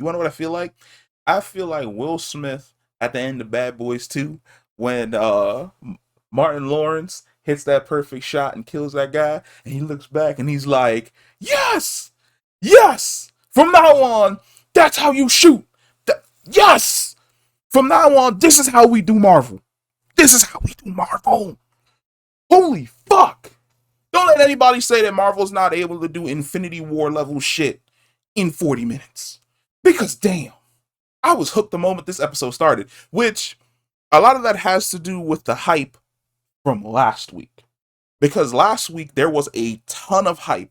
You want to know what I feel like? I feel like Will Smith at the end of Bad Boys 2 when Martin Lawrence hits that perfect shot and kills that guy, and he looks back and he's like, "Yes! Yes! From now on, that's how you shoot. Yes! From now on, this is how we do Marvel. This is how we do Marvel. Holy fuck!" Don't let anybody say that Marvel's not able to do Infinity War level shit in 40 minutes. Because damn, I was hooked the moment this episode started, which a lot of that has to do with the hype from last week. Because last week there was a ton of hype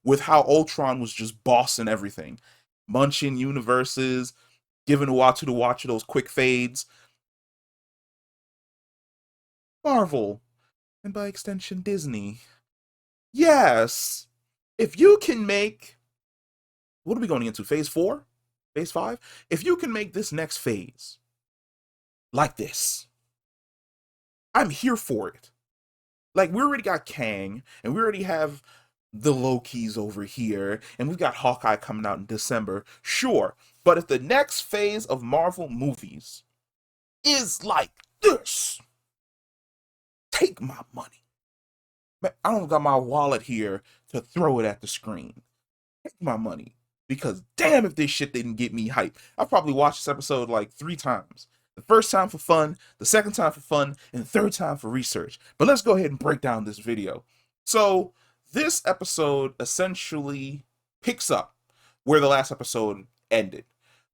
with how Ultron was just bossing everything, munching universes, giving Uatu to watch those quick fades. Marvel, and by extension Disney. Yes, if you can make, what are we going into? Phase 4? Phase 5? If you can make this next phase like this, I'm here for it. Like, we already got Kang, and we already have the Lokis over here, and we've got Hawkeye coming out in December. Sure, but if the next phase of Marvel movies is like this, take my money. Man, I don't got my wallet here to throw it at the screen. Take my money. Because damn if this shit didn't get me hyped. I've probably watched this episode like 3 times. The first time for fun, the second time for fun, and the third time for research. But let's go ahead and break down this video. So, this episode essentially picks up where the last episode ended.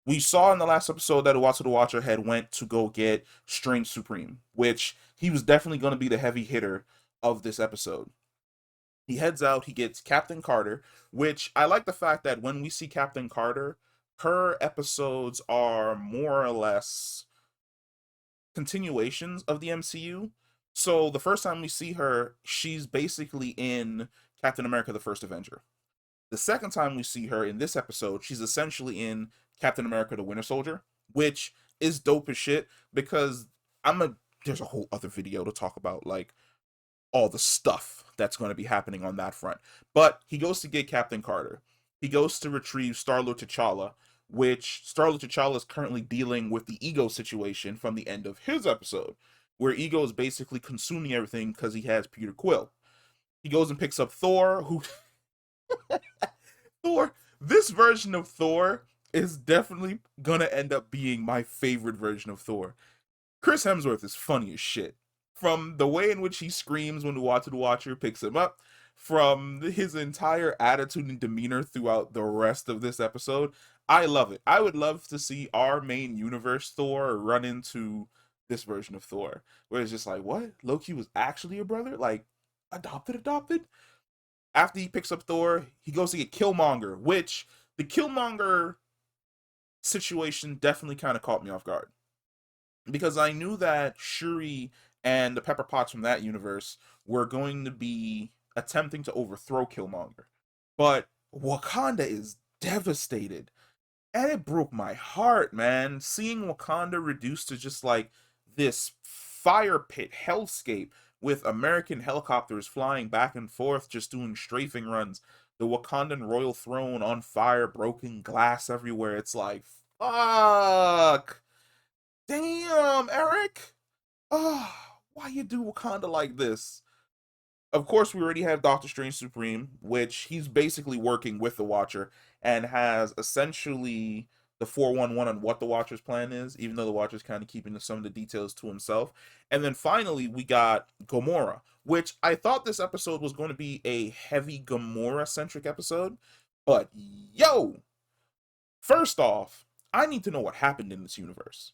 We saw in the last episode that Uatu the Watcher had went to go get Strange Supreme, which he was definitely going to be the heavy hitter of this episode. He heads out, he gets Captain Carter, which I like the fact that when we see Captain Carter, her episodes are more or less continuations of the MCU. So the first time we see her, she's basically in Captain America the First Avenger. The second time we see her in this episode, she's essentially in Captain America the Winter Soldier, which is dope as shit because there's a whole other video to talk about like all the stuff that's going to be happening on that front. But he goes to get Captain Carter. He goes to retrieve Star-Lord T'Challa, which Star-Lord T'Challa is currently dealing with the Ego situation from the end of his episode, where Ego is basically consuming everything because he has Peter Quill. He goes and picks up Thor, who Thor, this version of Thor is definitely gonna end up being my favorite version of Thor. Chris Hemsworth is funny as shit. From the way in which he screams when the Watcher picks him up, from his entire attitude and demeanor throughout the rest of this episode, I love it. I would love to see our main universe Thor run into this version of Thor, where it's just like, what? Loki was actually a brother? Like, adopted? After he picks up Thor, he goes to get Killmonger, which the Killmonger situation definitely kind of caught me off guard because I knew that Shuri and the Pepper Potts from that universe were going to be attempting to overthrow Killmonger. But Wakanda is devastated. And it broke my heart, man. Seeing Wakanda reduced to just like this fire pit hellscape with American helicopters flying back and forth, just doing strafing runs. The Wakandan royal throne on fire, broken glass everywhere. It's like, fuck. Damn, Eric. Oh, why you do Wakanda like this? Of course, we already have Doctor Strange Supreme, which he's basically working with the Watcher and has essentially the 411 on what the Watcher's plan is, even though the Watcher's kind of keeping some of the details to himself. And then finally, we got Gamora, which I thought this episode was going to be a heavy Gamora centric episode. But yo, first off, I need to know what happened in this universe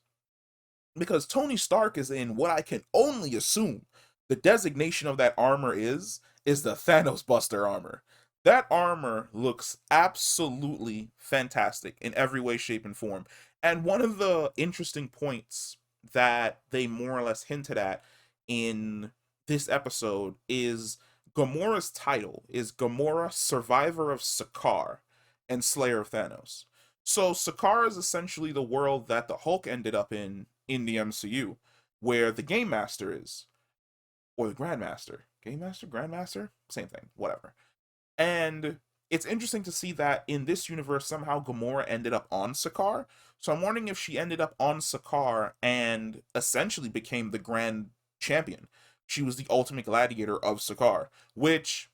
because Tony Stark is in what I can only assume the designation of that armor is the Thanos Buster armor. That armor looks absolutely fantastic in every way, shape, and form. And one of the interesting points that they more or less hinted at in this episode is Gamora's title is Gamora, Survivor of Sakaar and Slayer of Thanos. So Sakaar is essentially the world that the Hulk ended up in the MCU, where the Game Master is, or the Grandmaster. Game Master? Grandmaster? Same thing. Whatever. And it's interesting to see that in this universe somehow Gamora ended up on Sakaar. So I'm wondering if she ended up on Sakaar and essentially became the grand champion. She was the ultimate gladiator of Sakaar, which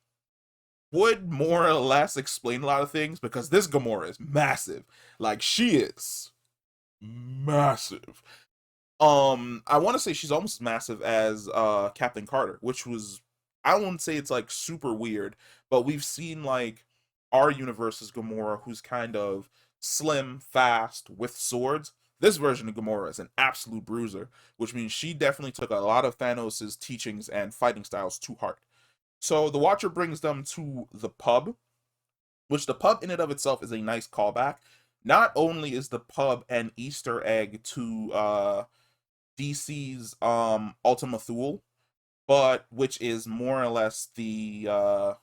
would more or less explain a lot of things because this Gamora is massive. Like she is massive. I want to say she's almost as massive as Captain Carter, which was, I wouldn't say it's like super weird, but we've seen like our universe's Gamora, who's kind of slim, fast, with swords. This version of Gamora is an absolute bruiser, which means she definitely took a lot of Thanos' teachings and fighting styles to heart. So the Watcher brings them to the pub, which the pub in and of itself is a nice callback. Not only is the pub an Easter egg to DC's Ultima Thule, but which is more or less the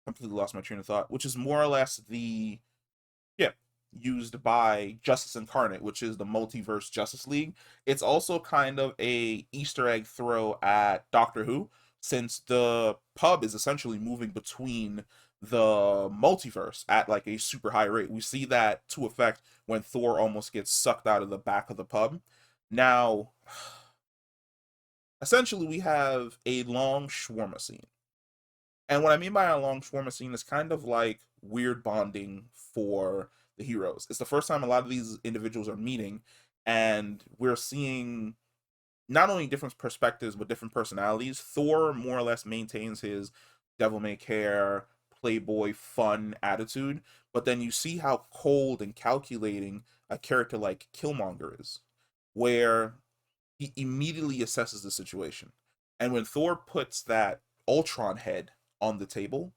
completely lost my train of thought, which is more or less the yeah, used by Justice Incarnate, which is the multiverse Justice League. It's also kind of a Easter egg throw at Doctor Who, since the pub is essentially moving between the multiverse at like a super high rate. We see that to effect when Thor almost gets sucked out of the back of the pub. Now, essentially, we have a long shawarma scene. And what I mean by a long shawarma scene is kind of like weird bonding for the heroes. It's the first time a lot of these individuals are meeting, and we're seeing not only different perspectives but different personalities. Thor more or less maintains his devil may care, playboy, fun attitude, but then you see how cold and calculating a character like Killmonger is, where he immediately assesses the situation. And when Thor puts that Ultron head on the table,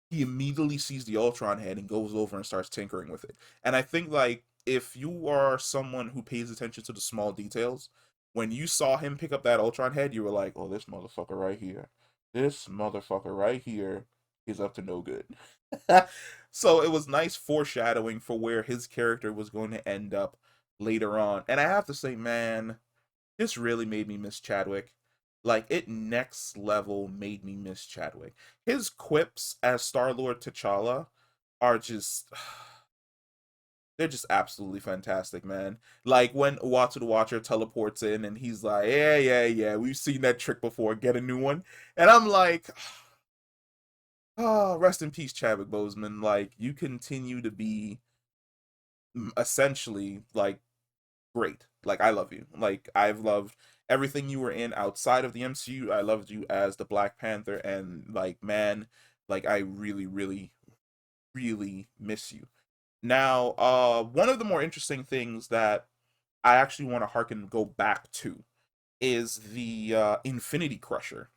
he immediately sees the Ultron head and goes over and starts tinkering with it. And I think like if you are someone who pays attention to the small details, when you saw him pick up that Ultron head, you were like, "Oh, this motherfucker right here is up to no good." So it was nice foreshadowing for where his character was going to end up later on. And I have to say, man, this really made me miss Chadwick. Like, it next level made me miss Chadwick. His quips as Star-Lord T'Challa are just they're just absolutely fantastic, man. Like when Uatu the Watcher teleports in and he's like, "Yeah, yeah, yeah, we've seen that trick before, get a new one." And I'm like, oh, rest in peace, Chadwick Boseman. Like, you continue to be essentially like great. Like I love you. Like I've loved everything you were in outside of the MCU. I loved you as the Black Panther, and like man, like I really, really, really miss you. Now, one of the more interesting things that I actually want to harken go back to is the Infinity Crusher,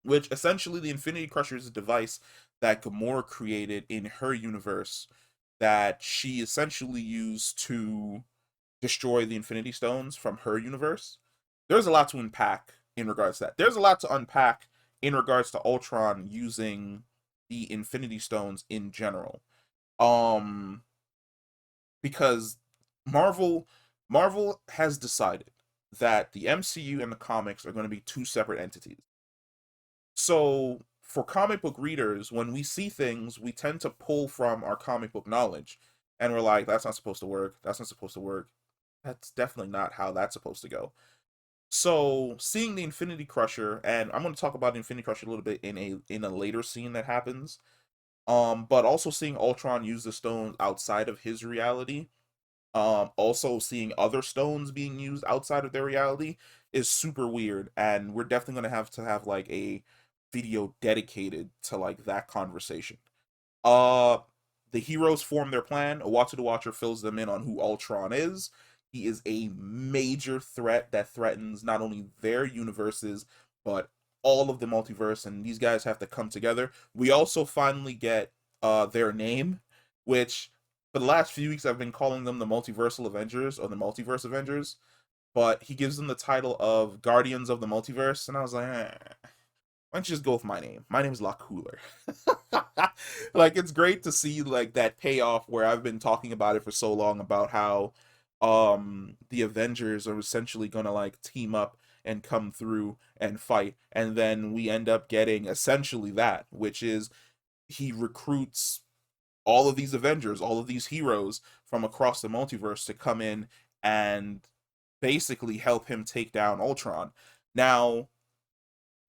which essentially the Infinity Crusher is a device that Gamora created in her universe that she essentially used to destroy the Infinity Stones from her universe. There's a lot to unpack in regards to that. There's a lot to unpack in regards to Ultron using the Infinity Stones in general. Um because Marvel Marvel has decided that the MCU and the comics are going to be two separate entities. So, for comic book readers, when we see things, we tend to pull from our comic book knowledge and we're like, that's not supposed to work. That's not supposed to work. That's definitely not how that's supposed to go. So seeing the Infinity Crusher, and I'm going to talk about the Infinity Crusher a little bit in a later scene that happens. But also seeing Ultron use the stones outside of his reality, also seeing other stones being used outside of their reality is super weird, and we're definitely going to have like a video dedicated to like that conversation. Uh, the heroes form their plan. Uatu the Watcher fills them in on who Ultron is. He is a major threat that threatens not only their universes, but all of the multiverse, and these guys have to come together. We also finally get their name, which for the last few weeks I've been calling them the Multiversal Avengers or the Multiverse Avengers, but he gives them the title of Guardians of the Multiverse, and I was like, why don't you just go with my name? My name is La Cooler. Like it's great to see like that payoff where I've been talking about it for so long about how the Avengers are essentially gonna like team up and come through and fight, and then we end up getting essentially that, which is he recruits all of these Avengers, all of these heroes from across the multiverse to come in and basically help him take down Ultron. Now,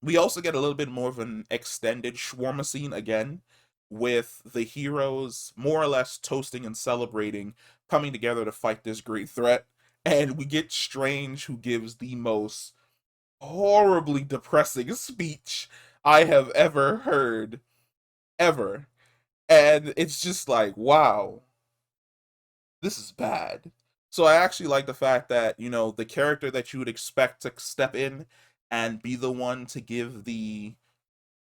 we also get a little bit more of an extended shawarma scene again, with the heroes more or less toasting and celebrating, coming together to fight this great threat. And we get Strange, who gives the most horribly depressing speech I have ever heard, ever. And it's just like, wow, this is bad. So I actually like the fact that, the character that you would expect to step in and be the one to give the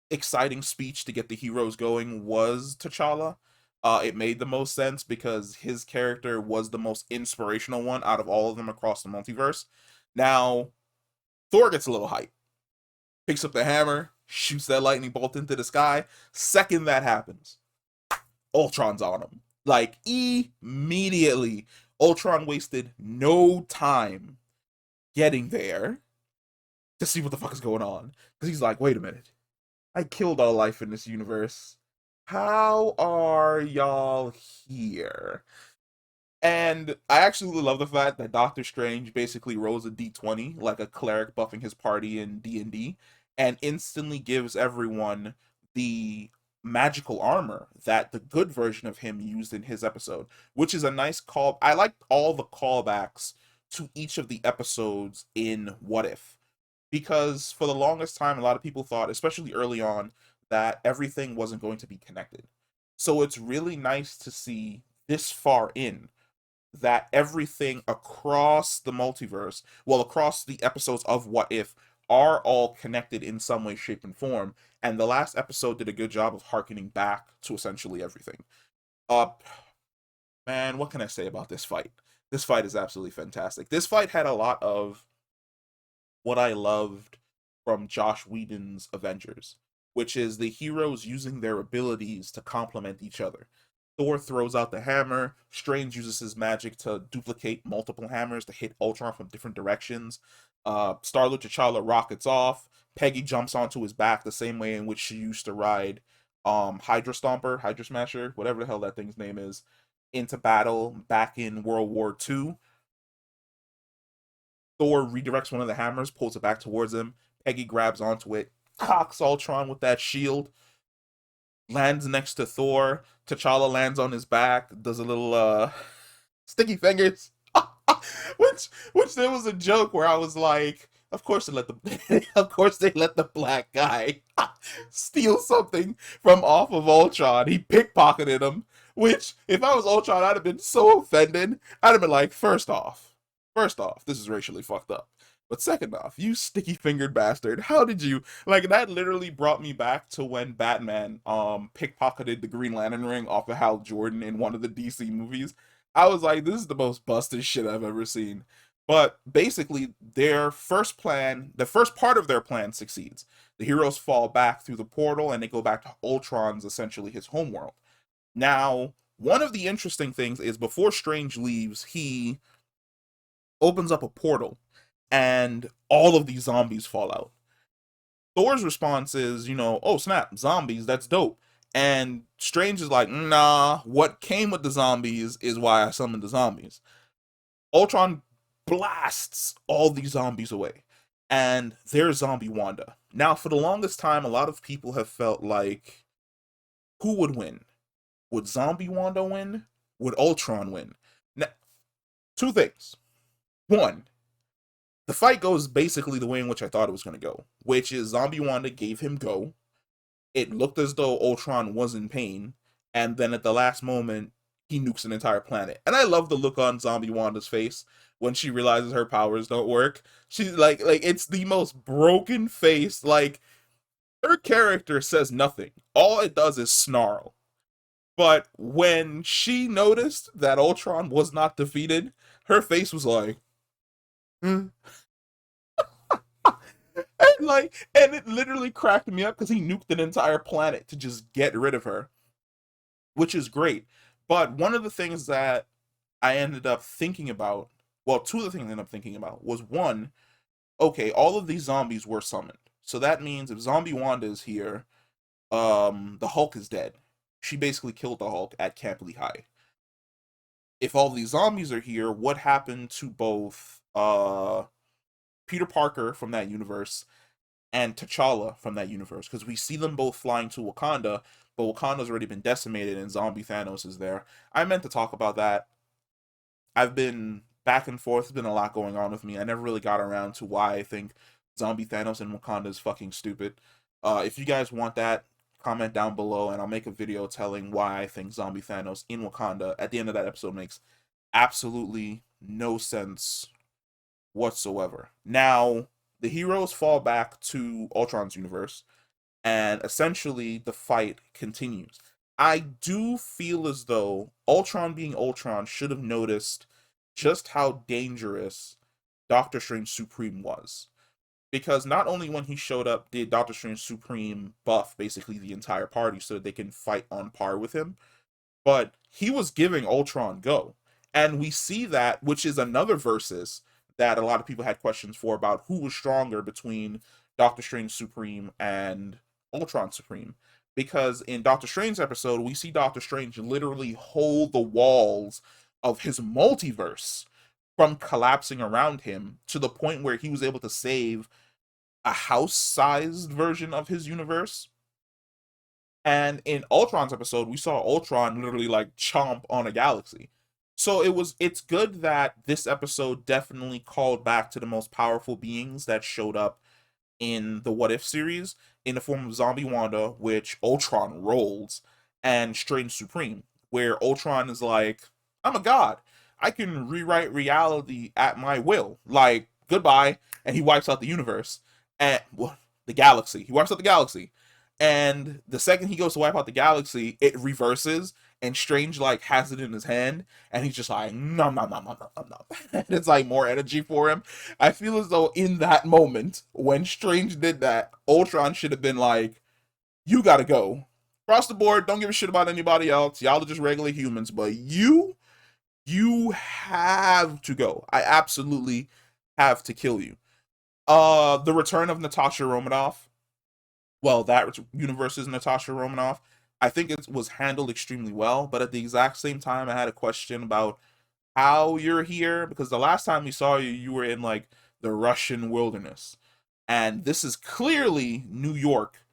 exciting speech to get the heroes going was T'Challa. It made the most sense because his character was the most inspirational one out of all of them across the multiverse. Now, Thor gets a little hype, picks up the hammer, shoots that lightning bolt into the sky. Second that happens, Ultron's on him. Like, immediately. Ultron wasted no time getting there to see what the fuck is going on. Because he's like, wait a minute. I killed all life in this universe. How are y'all here? And I actually love the fact that Doctor Strange basically rolls a d20 like a cleric buffing his party in D&D and instantly gives everyone the magical armor that the good version of him used in his episode, which is a nice call. I like all the callbacks to each of the episodes in What If, because for the longest time a lot of people thought, especially early on, that everything wasn't going to be connected. So it's really nice to see this far in that everything across the multiverse, well, across the episodes of What If, are all connected in some way, shape, and form. And the last episode did a good job of harkening back to essentially everything. Uh, Man, what can I say about this fight? This fight is absolutely fantastic. This fight had a lot of what I loved from Josh Whedon's Avengers, which is the heroes using their abilities to complement each other. Thor throws out the hammer. Strange uses his magic to duplicate multiple hammers to hit Ultron from different directions. Star-Lord T'Challa rockets off. Peggy jumps onto his back the same way in which she used to ride Hydra Stomper, Hydra Smasher, whatever the hell that thing's name is, into battle back in World War II. Thor redirects one of the hammers, pulls it back towards him. Peggy grabs onto it, cocks Ultron with that shield, lands next to Thor. T'Challa lands on his back, does a little sticky fingers. which there was a joke where I was like, of course they let the of course they let the black guy steal something from off of Ultron. He pickpocketed him. Which, if I was Ultron, I'd have been so offended. I'd have been like, first off, this is racially fucked up. But second off, you sticky fingered bastard, how did you, like, that literally brought me back to when Batman pickpocketed the Green Lantern ring off of Hal Jordan in one of the DC movies. I was like, this is the most busted shit I've ever seen. But basically, their first plan, the first part of their plan succeeds. The heroes fall back through the portal and they go back to Ultron's, essentially his homeworld. Now, one of the interesting things is before Strange leaves, he opens up a portal and all of these zombies fall out. Thor's response is, oh snap, zombies, that's dope. And Strange is like, nah, what came with the zombies is why I summoned the zombies. Ultron blasts all these zombies away. And there's zombie Wanda. Now, for the longest time, a lot of people have felt like, who would win? Would zombie Wanda win? Would Ultron win? Now, two things. One, the fight goes basically the way in which I thought it was going to go, which is zombie Wanda gave him go. It looked as though Ultron was in pain, and then at the last moment, he nukes an entire planet. And I love the look on zombie Wanda's face when she realizes her powers don't work. She's like it's the most broken face. Like, her character says nothing. All it does is snarl. But when she noticed that Ultron was not defeated, her face was like, hmm. And it literally cracked me up because he nuked an entire planet to just get rid of her, which is great. But one of the things that I ended up thinking about, well, two of the things I ended up thinking about was one, okay, all of these zombies were summoned. So that means if zombie Wanda is here, the Hulk is dead. she basically killed the Hulk at Camp Lehigh. If all these zombies are here, what happened to both Peter Parker from that universe and T'Challa from that universe? Because we see them both flying to Wakanda, but Wakanda's already been decimated and zombie Thanos is there. I meant to talk about that. I've been back and forth. There's been a lot going on with me. I never really got around to why I think zombie Thanos in Wakanda is fucking stupid. If you guys want that, comment down below and I'll make a video telling why I think zombie Thanos in Wakanda at the end of that episode makes absolutely no sense whatsoever. Now, the heroes fall back to Ultron's universe, and essentially the fight continues. I do feel as though Ultron being Ultron should have noticed just how dangerous Doctor Strange Supreme was. Because not only when he showed up did Doctor Strange Supreme buff basically the entire party so that they can fight on par with him, but he was giving Ultron go. And we see that, which is another versus that a lot of people had questions for about who was stronger between Doctor Strange Supreme and Ultron Supreme. Because in Doctor Strange's episode, we see Doctor Strange literally hold the walls of his multiverse from collapsing around him to the point where he was able to save a house-sized version of his universe. And in Ultron's episode, we saw Ultron literally like chomp on a galaxy. So it's good that this episode definitely called back to the most powerful beings that showed up in the What If series in the form of Zombie Wanda, which Ultron rolls, and Strange Supreme, where Ultron is like, I'm a god. I can rewrite reality at my will. Like, goodbye. And he wipes out the universe. And, well, the galaxy. He wipes out the galaxy. And the second he goes to wipe out the galaxy, it reverses, and Strange, like, has it in his hand, and he's just like, nom, nom, nom, nom, nom, nom, nom. And it's, like, more energy for him. I feel as though in that moment, when Strange did that, Ultron should have been like, you gotta go. Across the board, don't give a shit about anybody else. Y'all are just regular humans, but you have to go. I absolutely have to kill you. The return of Natasha Romanoff, well, that universe is Natasha Romanoff. I think it was handled extremely well, but at the exact same time, I had a question about how you're here because the last time we saw you, you were in like the Russian wilderness, and this is clearly New York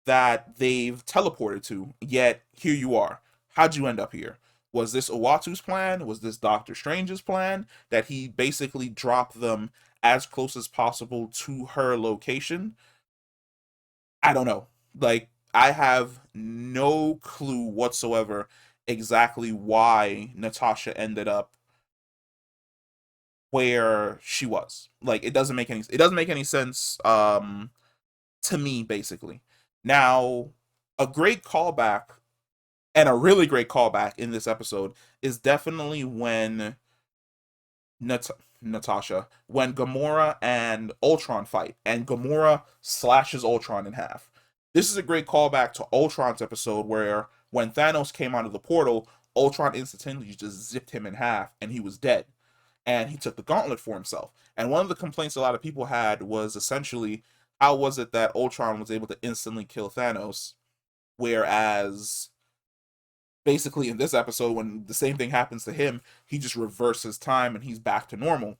that they've teleported to. Yet here you are. How'd you end up here? Was this Uatu's plan? Was this Doctor Strange's plan that he basically dropped them as close as possible to her location? I don't know. Like, I have no clue whatsoever exactly why Natasha ended up where she was. Like, it doesn't make any sense to me basically. Now, a great callback and a really great callback in this episode is definitely when Natasha, when Gamora and Ultron fight, and Gamora slashes Ultron in half. This is a great callback to Ultron's episode where when Thanos came out of the portal, Ultron instantly just zipped him in half and he was dead. And he took the gauntlet for himself. And one of the complaints a lot of people had was essentially how was it that Ultron was able to instantly kill Thanos, whereas basically in this episode when the same thing happens to him, he just reverses time and he's back to normal.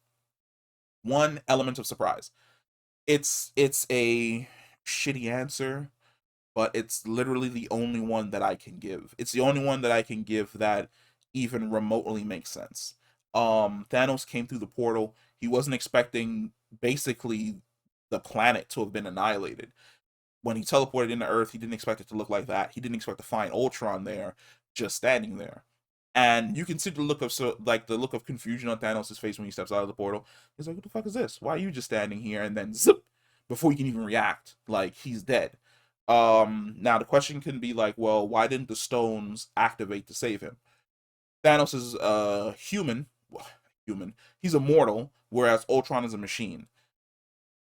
One element of surprise. It's a shitty answer, but it's literally the only one that I can give. It's the only one that I can give that even remotely makes sense. Thanos came through the portal. He wasn't expecting basically the planet to have been annihilated. When he teleported into Earth, he didn't expect it to look like that. He didn't expect to find Ultron there, just standing there. And you can see the look of the look of confusion on Thanos' face when he steps out of the portal. He's like, "What the fuck is this? Why are you just standing here?" And then zip, before he can even react, like he's dead. Now the question can be like, well, why didn't the stones activate to save him? Thanos is human. Well, human. He's immortal, whereas Ultron is a machine.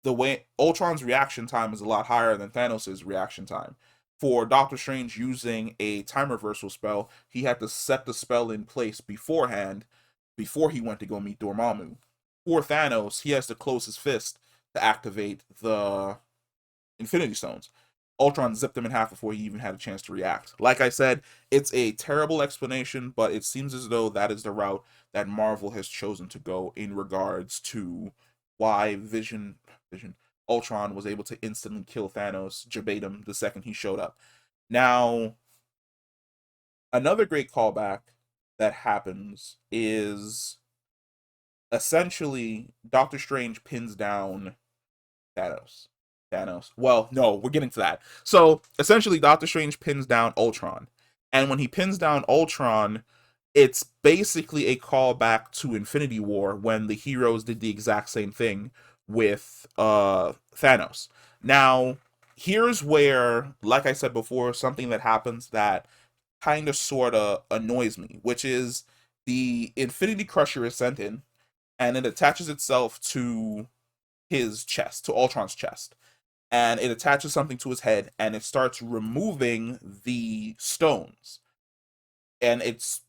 The way Ultron's reaction time is a lot higher than Thanos' reaction time. For Doctor Strange using a time reversal spell, he had to set the spell in place beforehand before he went to go meet Dormammu. For Thanos, he has to close his fist to activate the Infinity Stones. Ultron zipped him in half before he even had a chance to react. Like I said, it's a terrible explanation, but it seems as though that is the route that Marvel has chosen to go in regards to why Vision Ultron was able to instantly kill Thanos verbatim the second he showed up. Now, another great callback that happens is essentially Doctor Strange pins down Thanos. Thanos. Well, no, we're getting to that. So essentially, Doctor Strange pins down Ultron. And when he pins down Ultron, it's basically a callback to Infinity War when the heroes did the exact same thing with Thanos. Now, here's where, like I said before, something that happens that kind of sort of annoys me, which is the Infinity Crusher is sent in and it attaches itself to his chest, to Ultron's chest. And it attaches something to his head and it starts removing the stones. And its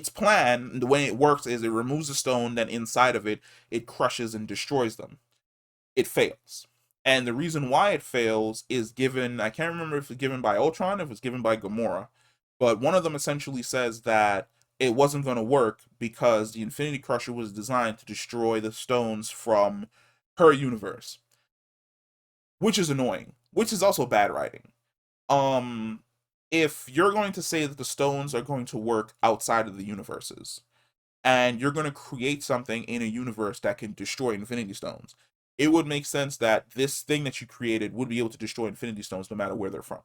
plan, the way it works is it removes the stone, then inside of it, it crushes and destroys them. It fails. And the reason why it fails is given, I can't remember if it's given by Ultron, if it's given by Gamora, but one of them essentially says that it wasn't going to work because the Infinity Crusher was designed to destroy the stones from her universe, which is annoying, which is also bad writing. Um, if you're going to say that the stones are going to work outside of the universes, and you're going to create something in a universe that can destroy Infinity Stones, it would make sense that this thing that you created would be able to destroy Infinity Stones no matter where they're from.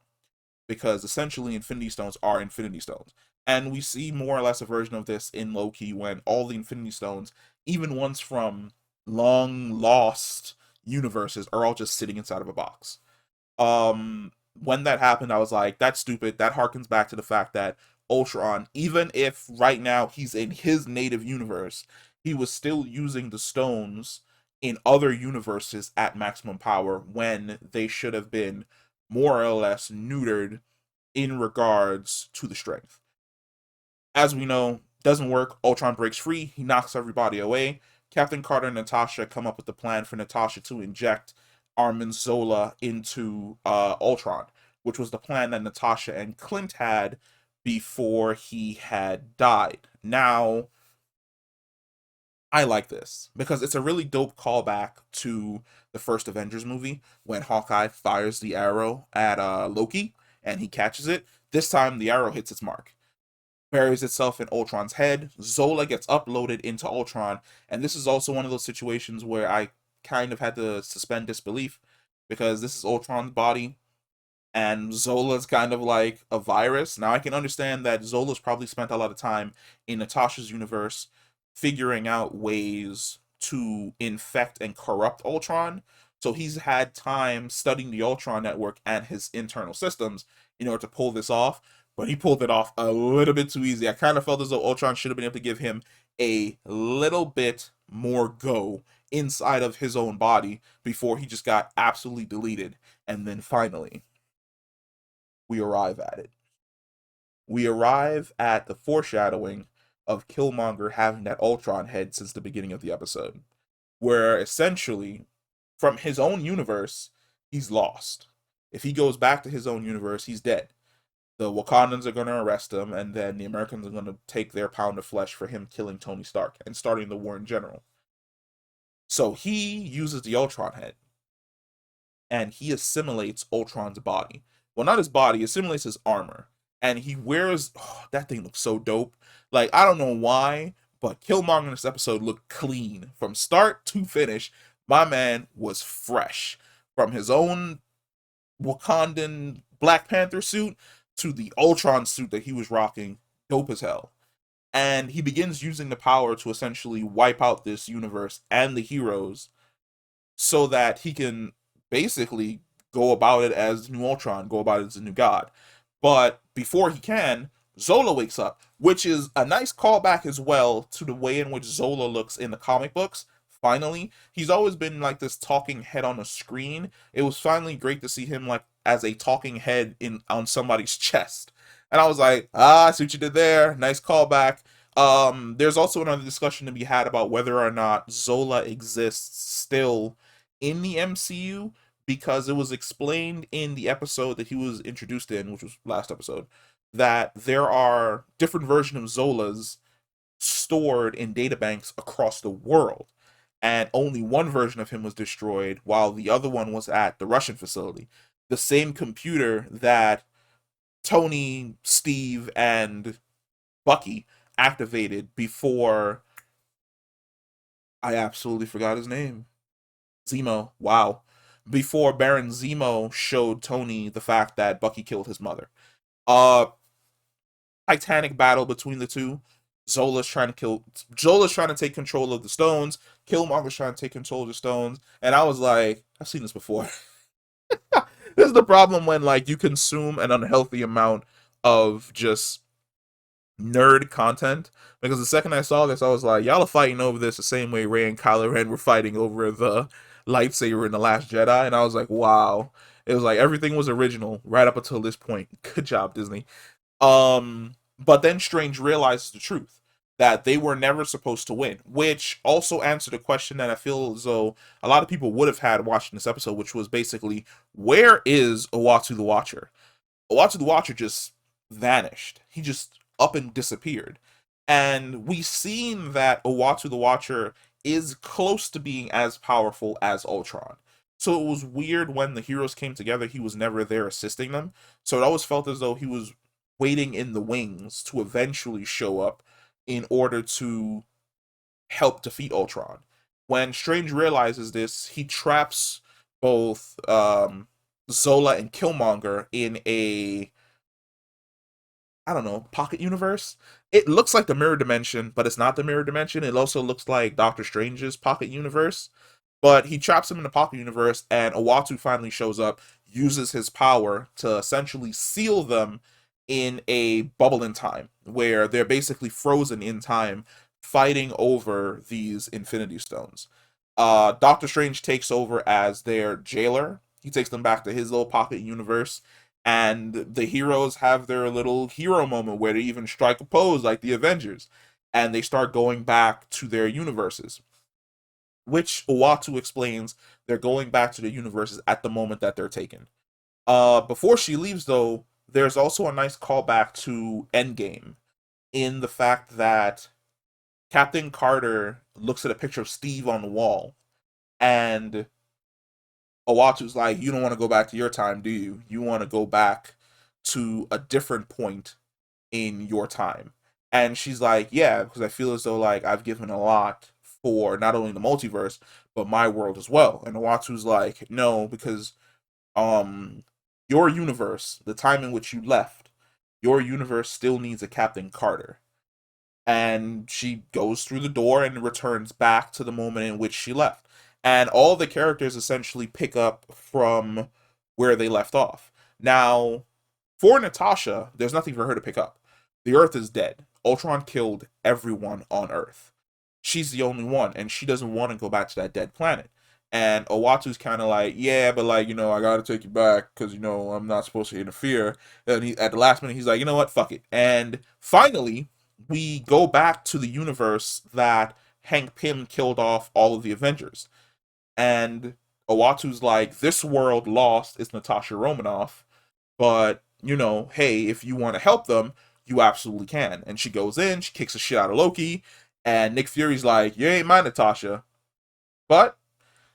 Because essentially, Infinity Stones are Infinity Stones. And we see more or less a version of this in Loki when all the Infinity Stones, even ones from long lost universes, are all just sitting inside of a box. When that happened, I was like, that's stupid. That harkens back to the fact that Ultron, even if right now he's in his native universe, he was still using the stones in other universes at maximum power when they should have been more or less neutered in regards to the strength. As we know, doesn't work. Ultron breaks free. He knocks everybody away. Captain Carter and Natasha come up with the plan for Natasha to inject Armin Zola into Ultron, which was the plan that Natasha and Clint had before he had died. Now, I like this because it's a really dope callback to the first Avengers movie when Hawkeye fires the arrow at Loki and he catches it. This time, the arrow hits its mark, buries itself in Ultron's head. Zola gets uploaded into Ultron, and this is also one of those situations where I kind of had to suspend disbelief because this is Ultron's body, and Zola's kind of like a virus. Now I can understand that Zola's probably spent a lot of time in Natasha's universe figuring out ways to infect and corrupt Ultron. So he's had time studying the Ultron network and his internal systems in order to pull this off, but he pulled it off a little bit too easy. I kind of felt as though Ultron should have been able to give him a little bit more go inside of his own body before he just got absolutely deleted. And then finally, we arrive at it. We arrive at the foreshadowing of Killmonger having that Ultron head since the beginning of the episode, where essentially, from his own universe, he's lost. If he goes back to his own universe, he's dead. The Wakandans are going to arrest him, and then the Americans are going to take their pound of flesh for him killing Tony Stark and starting the war in general. So he uses the Ultron head, and he assimilates Ultron's body. Well, not his body, he assimilates his armor. And he wears, oh, that thing looks so dope. Like, I don't know why, but Killmonger in this episode looked clean. From start to finish, my man was fresh. From his own Wakandan Black Panther suit to the Ultron suit that he was rocking, dope as hell. And he begins using the power to essentially wipe out this universe and the heroes so that he can basically go about it as New Ultron, go about it as a new god. But before he can, Zola wakes up, which is a nice callback as well to the way in which Zola looks in the comic books. Finally, he's always been like this talking head on a screen. It was finally great to see him like as a talking head in on somebody's chest. And I was like, I see what you did there. Nice callback. There's also another discussion to be had about whether or not Zola exists still in the MCU, because it was explained in the episode that he was introduced in, which was last episode, that there are different versions of Zolas stored in databanks across the world. And only one version of him was destroyed, while the other one was at the Russian facility. The same computer that Tony, Steve, and Bucky activated before I absolutely forgot his name. Zemo. Wow. Before Baron Zemo showed Tony the fact that Bucky killed his mother. Uh Titanic battle between the two. Zola's trying to take control of the stones. Killmonger's trying to take control of the stones. And I was like, I've seen this before. This is the problem when like you consume an unhealthy amount of just nerd content, because the second I saw this, I was like, y'all are fighting over this the same way Rey and Kylo Ren were fighting over the lightsaber in The Last Jedi, and I was like, wow. It was like everything was original right up until this point. Good job, Disney. But then Strange realizes the truth that they were never supposed to win, which also answered a question that I feel as though a lot of people would have had watching this episode, which was basically, where is Uatu the Watcher? Uatu the Watcher just vanished. He just up and disappeared. And we've seen that Uatu the Watcher is close to being as powerful as Ultron. So it was weird when the heroes came together, he was never there assisting them. So it always felt as though he was waiting in the wings to eventually show up in order to help defeat Ultron. When Strange realizes this, he traps both Zola and Killmonger in a, I don't know, pocket universe. It looks like the mirror dimension, but it's not the mirror dimension. It also looks like Doctor Strange's pocket universe. But he traps him in the pocket universe, and Uatu finally shows up, uses his power to essentially seal them in a bubble in time, where they're basically frozen in time, fighting over these Infinity Stones. Doctor Strange takes over as their jailer. He takes them back to his little pocket universe, and the heroes have their little hero moment where they even strike a pose like the Avengers, and they start going back to their universes, which Uatu explains they're going back to the universes at the moment that they're taken. Before she leaves, though, there's also a nice callback to Endgame in the fact that Captain Carter looks at a picture of Steve on the wall, and Owatu's like, "You don't want to go back to your time, do you? You want to go back to a different point in your time." And she's like, "Yeah, because I feel as though like I've given a lot for not only the multiverse but my world as well." And Owatu's like, "No, because um your universe, the time in which you left, your universe still needs a Captain Carter." And she goes through the door and returns back to the moment in which she left. And all the characters essentially pick up from where they left off. Now, for Natasha, there's nothing for her to pick up. The Earth is dead. Ultron killed everyone on Earth. She's the only one, and she doesn't want to go back to that dead planet. And Owatu's kind of like, yeah, but like, I gotta take you back because, I'm not supposed to interfere. And at the last minute, he's like, you know what, fuck it. And finally, we go back to the universe that Hank Pym killed off all of the Avengers. And Owatu's like, this world lost is Natasha Romanoff, but, hey, if you want to help them, you absolutely can. And she goes in, she kicks the shit out of Loki, and Nick Fury's like, you ain't my Natasha, but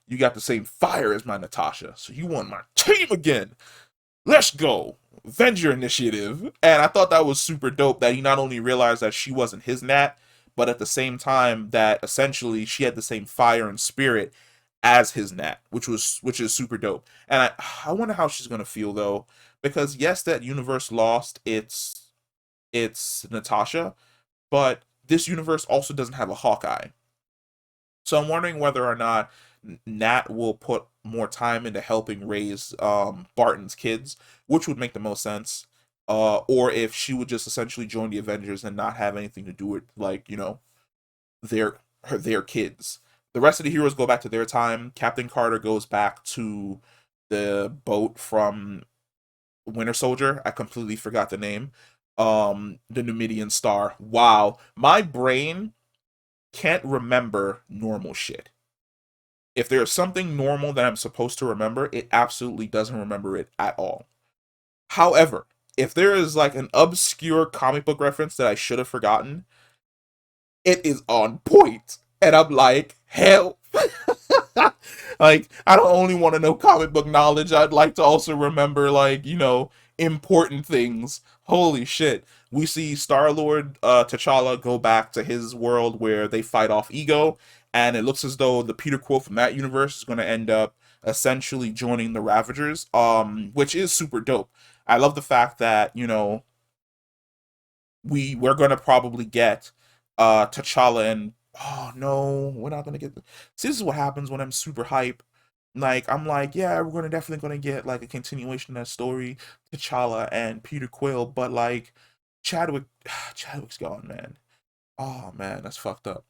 you got the same fire as my Natasha, so you want my team again. Let's go. Avenger Initiative. And I thought that was super dope that he not only realized that she wasn't his Nat, but at the same time that essentially she had the same fire and spirit as his Nat, which is super dope. And I wonder how she's gonna feel though, because yes, that universe lost its Natasha, but this universe also doesn't have a Hawkeye. So I'm wondering whether or not Nat will put more time into helping raise Barton's kids, which would make the most sense. Or if she would just essentially join the Avengers and not have anything to do with like their kids. The rest of the heroes go back to their time. Captain Carter goes back to the boat from Winter Soldier. I completely forgot the name. The Numidian Star. Wow, my brain can't remember normal shit. If there's something normal that I'm supposed to remember, it absolutely doesn't remember it at all. However, if there is like an obscure comic book reference that I should have forgotten, it is on point. And I'm like, hell. Like, I don't only want to know comic book knowledge, I'd like to also remember, like, important things. Holy shit. We see Star Lord T'Challa go back to his world where they fight off Ego, and it looks as though the Peter Quill from that universe is going to end up essentially joining the Ravagers, which is super dope. I love the fact that, we're gonna probably get T'Challa and oh no, we're not gonna get see, this is what happens when I'm super hype. Like I'm like, yeah, we're gonna definitely gonna get like a continuation of that story, T'Challa and Peter Quill, but like Chadwick Chadwick's gone, man. Oh man, that's fucked up.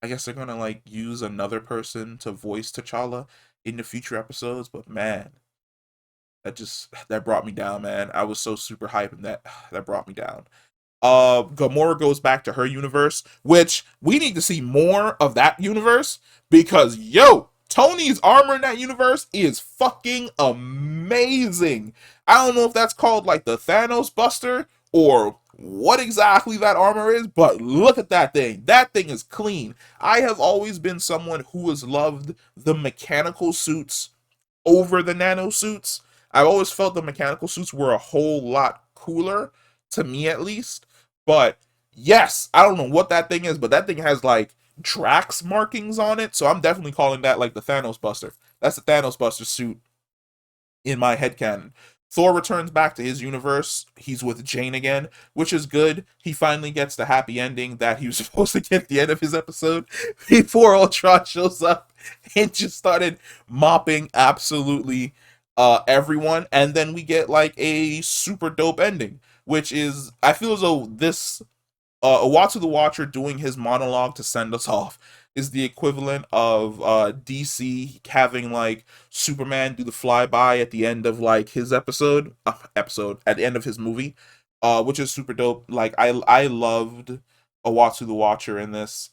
I guess they're gonna like use another person to voice T'Challa in the future episodes, but man, that brought me down, man. I was so super hyped and that brought me down. Gamora goes back to her universe, which we need to see more of that universe because yo, Tony's armor in that universe is fucking amazing. I don't know if that's called like the Thanos Buster or what exactly that armor is, but look at that thing. That thing is clean. I have always been someone who has loved the mechanical suits over the nano suits. I've always felt the mechanical suits were a whole lot cooler, to me at least. But yes, I don't know what that thing is, but that thing has like Drax markings on it, so I'm definitely calling that like the Thanos Buster. That's the Thanos Buster suit in my headcanon. Thor returns back to his universe. He's with Jane again, which is good. He finally gets the happy ending that he was supposed to get at the end of his episode before Ultron shows up and just started mopping absolutely everyone. And then we get like a super dope ending, which is, I feel as though this Uatu the Watcher doing his monologue to send us off is the equivalent of DC having like Superman do the flyby at the end of like his episode at the end of his movie, which is super dope. Like I loved Uatu the Watcher in this.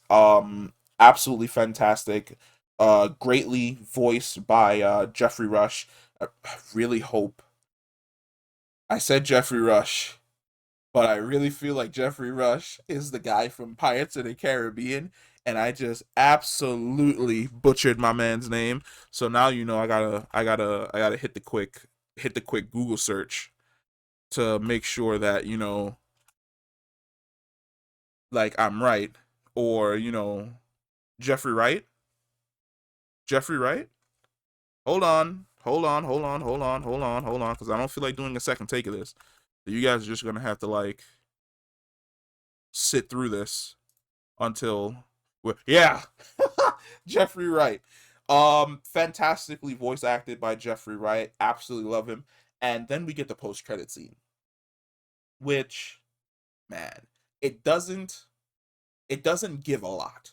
Absolutely fantastic. Greatly voiced by Jeffrey Rush. I really hope I said Jeffrey Rush, but I really feel like Jeffrey Rush is the guy from Pirates of the Caribbean, and I just absolutely butchered my man's name. So now I gotta hit the quick Google search to make sure that like I'm right, or Jeffrey Wright, Jeffrey Wright. Hold on, because I don't feel like doing a second take of this. So you guys are just gonna have to like sit through this until yeah. Jeffrey Wright, fantastically voice acted by Jeffrey Wright. Absolutely love him. And then we get the post credit scene, which man, it doesn't it doesn't give a lot,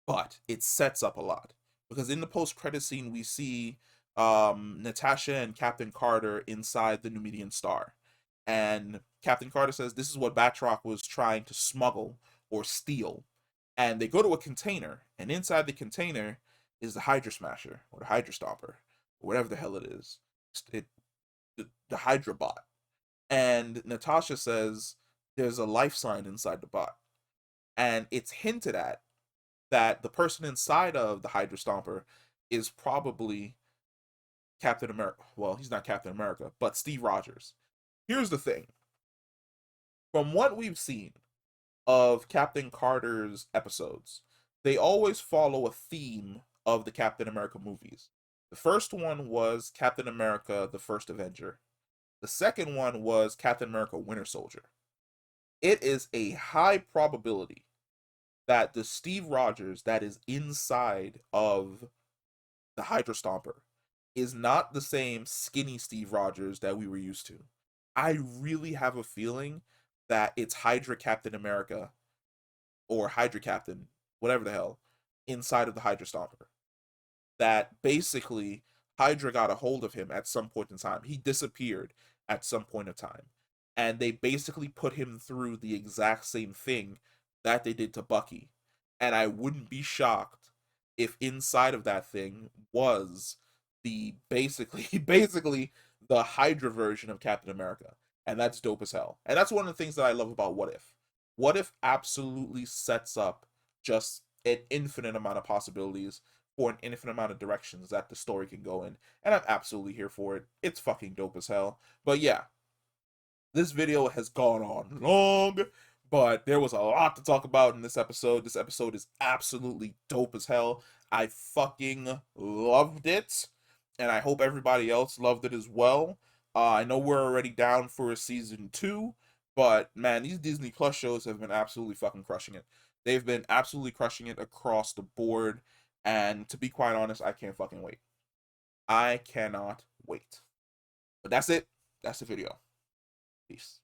but it sets up a lot because in the post credit scene we see Natasha and Captain Carter inside the Numidian Star, and Captain Carter says this is what Batroc was trying to smuggle or steal, and they go to a container, and inside the container is the Hydra Smasher or the Hydra Stomper or whatever the hell it is, the Hydra bot, and Natasha says there's a life sign inside the bot, and it's hinted at that the person inside of the Hydra Stomper is probably Captain America. Well, he's not Captain America, but Steve Rogers. Here's the thing. From what we've seen of Captain Carter's episodes, they always follow a theme of the Captain America movies. The first one was Captain America, the First Avenger. The second one was Captain America, Winter Soldier. It is a high probability that the Steve Rogers that is inside of the Hydra Stomper is not the same skinny Steve Rogers that we were used to. I really have a feeling that it's Hydra Captain America or Hydra Captain, whatever the hell, inside of the Hydra Stomper. That basically Hydra got a hold of him at some point in time. He disappeared at some point of time. And they basically put him through the exact same thing that they did to Bucky. And I wouldn't be shocked if inside of that thing was the basically basically the Hydra version of Captain America. And that's dope as hell. And that's one of the things that I love about What If. What If absolutely sets up just an infinite amount of possibilities for an infinite amount of directions that the story can go in. And I'm absolutely here for it. It's fucking dope as hell. But yeah, this video has gone on long, but there was a lot to talk about in this episode. This episode is absolutely dope as hell. I fucking loved it, and I hope everybody else loved it as well. I know we're already down for a season 2, but man, these Disney Plus shows have been absolutely fucking crushing it. They've been absolutely crushing it across the board, and to be quite honest, I can't fucking wait. I cannot wait. But that's it. That's the video. Peace.